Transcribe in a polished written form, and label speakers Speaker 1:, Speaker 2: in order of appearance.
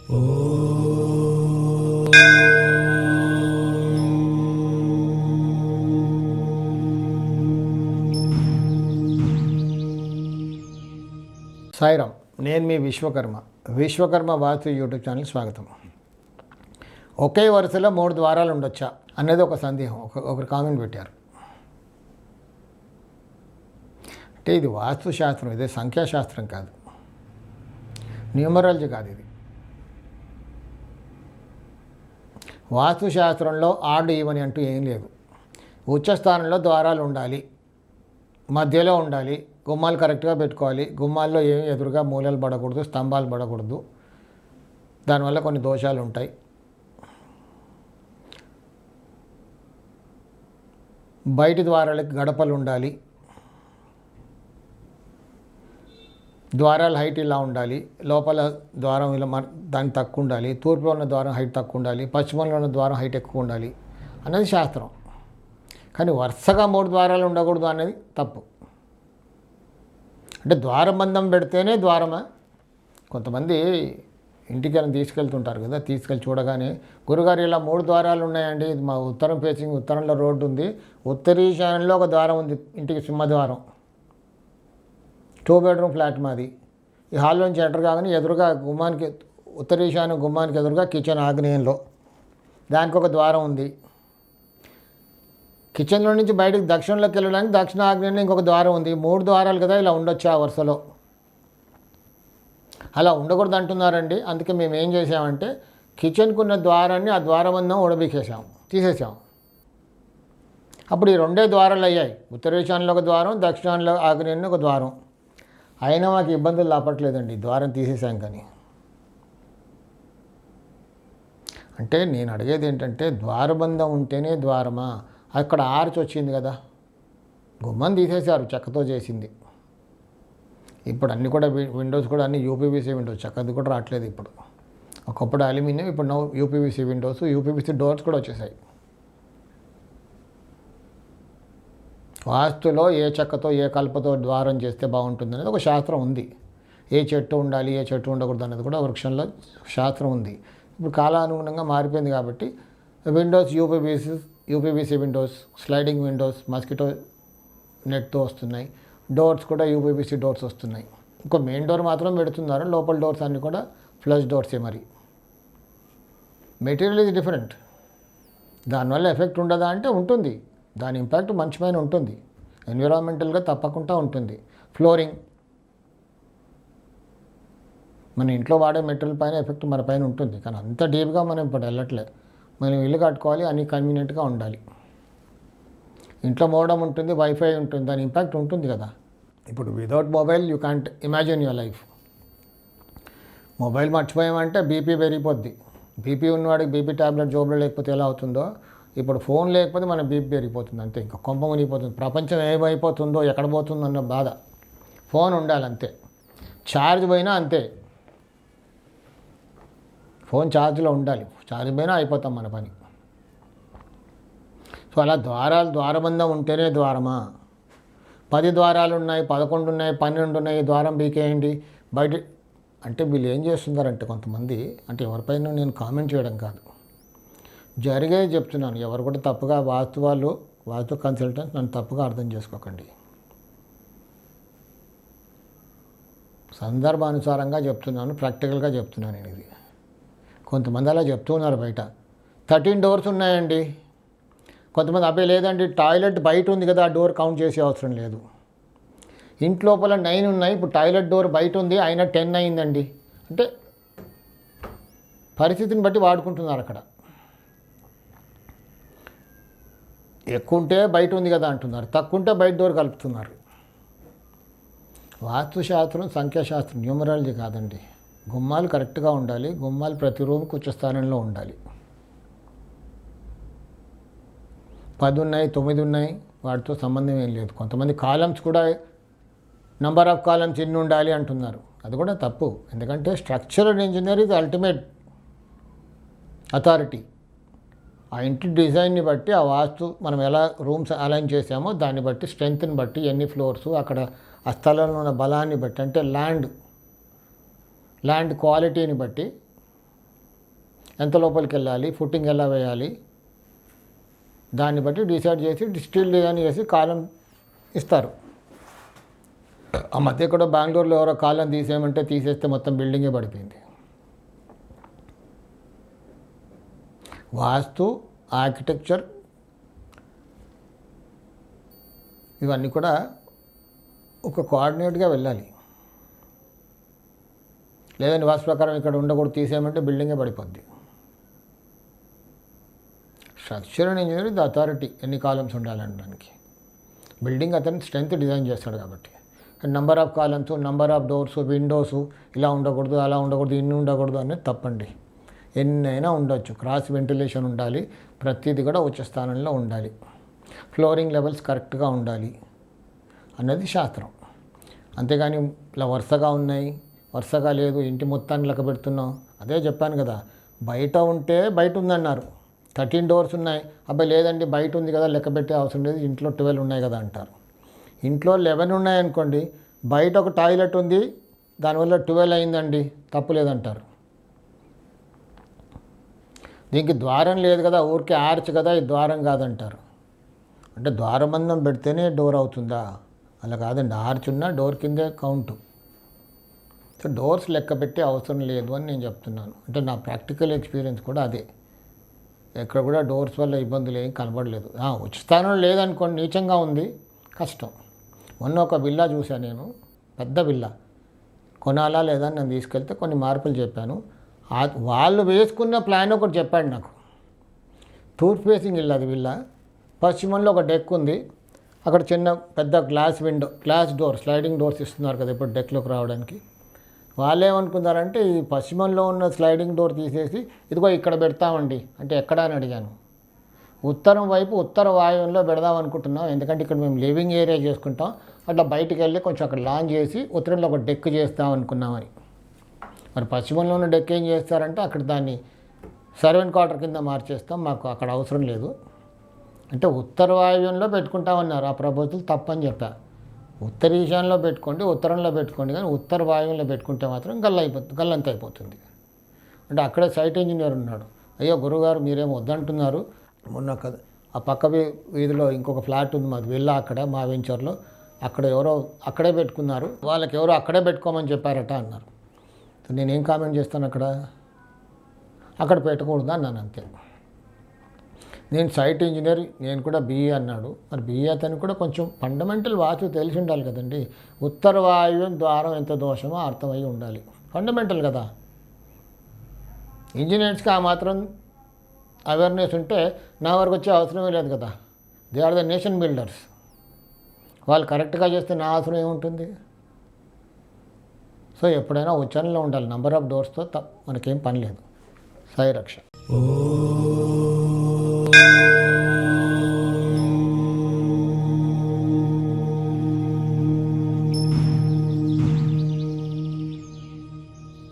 Speaker 1: సాయిరామ్, నేను మీ విశ్వకర్మ వాస్తు YouTube channel స్వాగతం. ఒకే వరుసలో 3 ద్వారాలు ఉండొచ్చా అనేది ఒక సందేహం ఒకరు కామెంట్ పెట్టారు. అంటే ఇది వాస్తు శాస్త్రం, ఇదే సంఖ్యాశాస్త్రం కాదు, న్యూమరాలజీ కాదు. ఇది వాస్తు శాస్త్రంలో ఆడ్ ఈవెన్ అంటూ ఏం లేదు. ఉచ్చస్థానంలో ద్వారాలు ఉండాలి, మధ్యలో ఉండాలి, గుమ్మాలు కరెక్ట్గా పెట్టుకోవాలి. గుమ్మాల్లో ఏమి ఎదురుగా మూలలు పడకూడదు, స్తంభాలు పడకూడదు. దానివల్ల కొన్ని దోషాలు ఉంటాయి. బయటి ద్వారాలకి గడపలు ఉండాలి. ద్వారాల హైట్ ఇలా ఉండాలి. లోపల ద్వారం ఇలా దానికి తక్కువ ఉండాలి. తూర్పులో ఉన్న ద్వారం హైట్ తక్కువ ఉండాలి. పశ్చిమంలో ఉన్న ద్వారం హైట్ ఎక్కువ ఉండాలి అనేది శాస్త్రం. కానీ వరుసగా 3 ద్వారాలు ఉండకూడదు అనేది తప్పు. అంటే ద్వారబంధం పెడితేనే ద్వారమా? కొంతమంది ఇంటికి వెళ్ళి తీసుకెళ్తుంటారు కదా, తీసుకెళ్ళి చూడగానే గురుగారు ఇలా 3 ద్వారాలు ఉన్నాయండి, మా ఉత్తరం ఫేసింగ్, ఉత్తరంలో రోడ్డు ఉంది, ఉత్తరీశాన్యంలో ఒక ద్వారం ఉంది, ఇంటికి సింహద్వారం, 2 బెడ్రూమ్ ఫ్లాట్ మాది. ఈ హాల్లోంచి ఎంటర్ కాగానే ఎదురుగా గుమ్మానికి, ఉత్తరీశాన్య గుమ్మానికి ఎదురుగా కిచెన్ ఆగ్నేయంలో దానికి ఒక ద్వారం ఉంది. కిచెన్లో నుంచి బయటకు దక్షిణంలోకి వెళ్ళడానికి దక్షిణ ఆగ్నేయంలో ఇంకొక ద్వారం ఉంది. 3 ద్వారాలు కదా, ఇలా ఉండొచ్చు ఆ వరుసలో. అలా ఉండకూడదు అంటున్నారండి. అందుకే మేము ఏం చేసామంటే కిచెన్కు ఉన్న ద్వారాన్ని, ఆ ద్వారబంధం ఉడబీకేసాం, తీసేసాం. అప్పుడు ఈ 2 ద్వారాలు అయ్యాయి. ఉత్తరేశాన్యంలో ఒక ద్వారం, దక్షిణాల్లో ఆగ్నేయంలో ఒక ద్వారం. అయినా మాకు ఇబ్బందులు లాపట్లేదండి ద్వారం తీసేసాం. కానీ అంటే నేను అడిగేది ఏంటంటే, ద్వారబంధం ఉంటేనే ద్వారమా? అక్కడ ఆర్చ్ వచ్చింది కదా, గుమ్మం తీసేశారు, చెక్కతో చేసింది. ఇప్పుడు అన్నీ కూడా విండోస్ కూడా అన్ని యూపీవీసీ విండోస్, చెక్కది కూడా రావట్లేదు ఇప్పుడు. ఒకప్పుడు అల్యూమినియం, ఇప్పుడు యూపీవీసీ విండోస్, యూపీవీసీ డోర్స్ కూడా వచ్చేసాయి. వాస్తులో ఏ చెక్కతో ఏ కలపతో ద్వారం చేస్తే బాగుంటుంది అనేది ఒక శాస్త్రం ఉంది. ఏ చెట్టు ఉండాలి, ఏ చెట్టు ఉండకూడదు అనేది కూడా వృక్షంలో శాస్త్రం ఉంది. ఇప్పుడు కాలానుగుణంగా మారిపోయింది కాబట్టి windows UPVC windows, sliding windows mosquito నెట్తో వస్తున్నాయి. డోర్స్ కూడా యూపీవీసీ డోర్స్ వస్తున్నాయి. ఇంకో మెయిన్ డోర్ మాత్రం పెడుతున్నారు, లోపల డోర్స్ అన్నీ కూడా ఫ్లష్ డోర్సే. మరి మెటీరియల్ ఈజ్ డిఫరెంట్. దానివల్ల ఎఫెక్ట్ ఉండదా అంటే ఉంటుంది. దాని ఇంపాక్ట్ మంచి పైన ఉంటుంది, ఎన్విరాన్మెంటల్గా తప్పకుండా ఉంటుంది. ఫ్లోరింగ్, మన ఇంట్లో వాడే మెటీరియల్ పైన ఎఫెక్ట్ మన పైన ఉంటుంది. కానీ అంత డీప్గా మనం ఇప్పుడు వెళ్ళట్లేదు. మనం ఇల్లు కట్టుకోవాలి, అన్నీ కన్వీనియంట్గా ఉండాలి. ఇంట్లో మోడమ్ ఉంటుంది, వైఫై ఉంటుంది, దాని ఇంపాక్ట్ ఉంటుంది కదా. ఇప్పుడు without mobile you can't imagine your life. Mobile మర్చిపోయామంటే బీపీ పెరిగిపోద్ది. బీపీ ఉన్నవాడికి బీపీ ట్యాబ్లెట్ జోబులో లేకపోతే ఎలా అవుతుందో, ఇప్పుడు ఫోన్ లేకపోతే మన బీపీ పెరిగిపోతుంది అంతే. ఇంకా కొంప మునిగిపోతుంది. ప్రపంచం ఏమైపోతుందో, ఎక్కడ పోతుందో అన్న బాధ. ఫోన్ ఉండాలి అంతే. ఛార్జ్ పోయినా అంతే, ఫోన్ ఛార్జ్లో ఉండాలి. ఛార్జ్ పోయినా అయిపోతాం మన పని. సో అలా ద్వారబంధం ఉంటేనే ద్వారమా? 10 ద్వారాలు ఉన్నాయి, 11 ఉన్నాయి, 12 ఉన్నాయి, ద్వారం బీకేయండి బయట అంటే వీళ్ళు ఏం చేస్తున్నారంటే కొంతమంది, అంటే ఎవరిపైన నేను కామెంట్ చేయడం కాదు, జరిగేది చెప్తున్నాను. ఎవరు కూడా తప్పుగా వాస్తు కన్సల్టెంట్ నన్ను తప్పుగా అర్థం చేసుకోకండి. సందర్భానుసారంగా చెప్తున్నాను, ప్రాక్టికల్గా చెప్తున్నాను నేను. ఇది కొంతమంది అలా చెప్తున్నారు. బయట 13 డోర్స్ ఉన్నాయండి. కొంతమంది అబ్బాయి లేదండి, టాయిలెట్ బయట ఉంది కదా, ఆ డోర్ కౌంట్ చేసే అవసరం లేదు. ఇంట్లోపల 9 ఉన్నాయి, ఇప్పుడు టాయిలెట్ డోర్ బయట ఉంది, అయినా 10 అయిందండి. అంటే పరిస్థితిని బట్టి వాడుకుంటున్నారు. అక్కడ ఎక్కువ ఉంటే బయట ఉంది కదా అంటున్నారు, తక్కువ ఉంటే బయట డోర్ కలుపుతున్నారు. వాస్తుశాస్త్రం సంఖ్యాశాస్త్రం, న్యూమరాలజీ కాదండి. గుమ్మాలు కరెక్ట్గా ఉండాలి. గుమ్మాలు ప్రతి రూమ్కి ఉచ్చస్థానంలో ఉండాలి. 10 ఉన్నాయి, 9 ఉన్నాయి, వాటితో సంబంధం ఏం లేదు. కొంతమంది కాలమ్స్ కూడా నంబర్ ఆఫ్ కాలమ్స్ ఎన్ని ఉండాలి అంటున్నారు. అది కూడా తప్పు. ఎందుకంటే స్ట్రక్చరల్ ఇంజనీర్ ఇది అల్టిమేట్ అథారిటీ. ఆ ఇంటి డిజైన్ని బట్టి, ఆ వాస్తు మనం ఎలా రూమ్స్ అలైన్ చేసామో దాన్ని బట్టి, స్ట్రెంగ్త్ని బట్టి, ఎన్ని ఫ్లోర్స్, అక్కడ ఆ స్థలంలో ఉన్న బలాన్ని బట్టి, అంటే ల్యాండ్ క్వాలిటీని బట్టి ఎంత లోపలికి వెళ్ళాలి, ఫుట్టింగ్ ఎలా వేయాలి, దాన్ని బట్టి డిసైడ్ చేసి స్టీల్ డిజైన్ చేసి కాలం ఇస్తారు. ఆ మధ్య కూడా బెంగళూరులో ఎవరో కాలం తీసేయమంటే తీసేస్తే మొత్తం బిల్డింగే పడిపోయింది. వాస్తు, ఆర్కిటెక్చర్ ఇవన్నీ కూడా ఒక కోఆర్డినేట్గా వెళ్ళాలి. లేదంటే వాస్తు ప్రకారం ఇక్కడ ఉండకూడదు తీసేయమంటే బిల్డింగే పడిపోద్ది. స్ట్రక్చరల్ ఇంజనీర్ ది అథారిటీ ఎన్ని కాలమ్స్ ఉండాలనడానికి. బిల్డింగ్ అతను స్ట్రెంత్ డిజైన్ చేస్తాడు కాబట్టి number of columns, number of doors, Windows ఇలా ఉండకూడదు, అలా ఉండకూడదు, ఇన్ని ఉండకూడదు అనేది తప్పండి. ఎన్నైనా ఉండొచ్చు. క్రాస్ వెంటిలేషన్ ఉండాలి, ప్రతిదీ కూడా ఉచ్చ స్థానంలో ఉండాలి, ఫ్లోరింగ్ లెవెల్స్ కరెక్ట్గా ఉండాలి అన్నది శాస్త్రం. అంతేగాని ఇలా వరుసగా ఉన్నాయి, వరుసగా లేదు, ఇంటి మొత్తాన్ని లెక్క పెడుతున్నాం. అదే చెప్పాను కదా, బయట ఉంటే బయట ఉందన్నారు, 13 డోర్స్ ఉన్నాయి, అబ్బాయి లేదండి బయట ఉంది కదా లెక్క పెట్టే అవసరం లేదు, ఇంట్లో 12 ఉన్నాయి కదా అంటారు. ఇంట్లో 11 ఉన్నాయనుకోండి, బయట ఒక టాయిలెట్ ఉంది దానివల్ల 12 అయిందండి, తప్పులేదంటారు. దీనికి ద్వారం లేదు కదా, ఊరికే ఆర్చ్ కదా, ఈ ద్వారం కాదంటారు. అంటే ద్వారబంధం పెడితేనే డోర్ అవుతుందా? అలా కాదండి, ఆర్చ్ ఉన్న డోర్ కిందే కౌంటు. సో డోర్స్ లెక్క పెట్టే అవసరం లేదు అని నేను చెప్తున్నాను. అంటే నా ప్రాక్టికల్ ఎక్స్పీరియన్స్ కూడా అదే. ఎక్కడ కూడా డోర్స్ వల్ల ఇబ్బందులు ఏం కనబడలేదు. ఉచిత స్థానంలో లేదనుకోండి, నీచంగా ఉంది, కష్టం. మొన్న ఒక విల్లా చూశాను నేను, పెద్ద విల్లా, కొనాలా లేదా అని నేను తీసుకెళ్తే కొన్ని మార్పులు చెప్పాను. వాళ్ళు వేసుకున్న ప్లాన్ ఒకటి చెప్పాడు నాకు. తూర్పు ఫేసింగ్ ఇల్లు అది విల్లా, పశ్చిమంలో ఒక డెక్ ఉంది, అక్కడ చిన్న పెద్ద glass window, glass door, sliding doors ఇస్తున్నారు కదా ఇప్పుడు డెక్లోకి రావడానికి. వాళ్ళు ఏమనుకున్నారంటే ఈ పశ్చిమంలో ఉన్న స్లైడింగ్ డోర్ తీసేసి ఇదిగో ఇక్కడ పెడతామండి అంటే ఎక్కడ అని అడిగాను. ఉత్తరం వైపు ఉత్తర వాయువులో పెడదాం అనుకుంటున్నాం, ఎందుకంటే ఇక్కడ మేము లివింగ్ ఏరియా చేసుకుంటాం, అట్లా బయటికి వెళ్ళి కొంచెం అక్కడ లాంచ్ చేసి ఉత్తరంలో ఒక డెక్ చేస్తాం అనుకున్నామని. మరి పశ్చిమంలో ఉన్న డెక్ ఏం చేస్తారంటే అక్కడ దాన్ని సర్వెంట్ క్వార్టర్ కింద మార్చేస్తాం, మాకు అక్కడ అవసరం లేదు అంటే ఉత్తర వాయువ్యంలో పెట్టుకుంటామన్నారు. ఆ ప్రపోజల్ తప్పని చెప్పా. ఉత్తర ఈశాన్యంలో పెట్టుకోండి, ఉత్తరంలో పెట్టుకోండి, కానీ ఉత్తర వాయువ్యంలో పెట్టుకుంటే మాత్రం గల్లంత అయిపోతుంది. అంటే అక్కడే సైట్ ఇంజనీర్ ఉన్నాడు, అయ్యో గురుగారు మీరేమో వద్దంటున్నారు, మొన్న ఆ పక్క వీధిలో ఇంకొక ఫ్లాట్ ఉంది మాది విల్లా, అక్కడ మా వెంచర్లో, అక్కడ ఎవరో అక్కడే పెట్టుకున్నారు, వాళ్ళకి ఎవరో అక్కడే పెట్టుకోమని చెప్పారట అన్నారు. నేనేం కామెంట్ చేస్తాను, అక్కడ పెట్టకూడదు అన్నాను అంతే. నేను సైట్ ఇంజనీర్, నేను కూడా BA అన్నాడు. మరి BA అతను కూడా కొంచెం ఫండమెంటల్ వాస్తు తెలిసి ఉండాలి కదండి. ఉత్తర వాయువ్యం ద్వారం ఎంత దోషమో అర్థమై ఉండాలి, ఫండమెంటల్ కదా. ఇంజనీర్స్కి ఆ మాత్రం అవేర్నెస్ ఉంటే నా వరకు వచ్చే అవసరమే లేదు కదా. They are the nation builders. వాళ్ళు కరెక్ట్గా చేస్తే నా అవసరం ఏముంటుంది. సో ఎప్పుడైనా ఉచ్చారణలో ఉండాలి, నంబర్ ఆఫ్ డోర్స్తో మనకేం పని లేదు. సాయి రక్ష.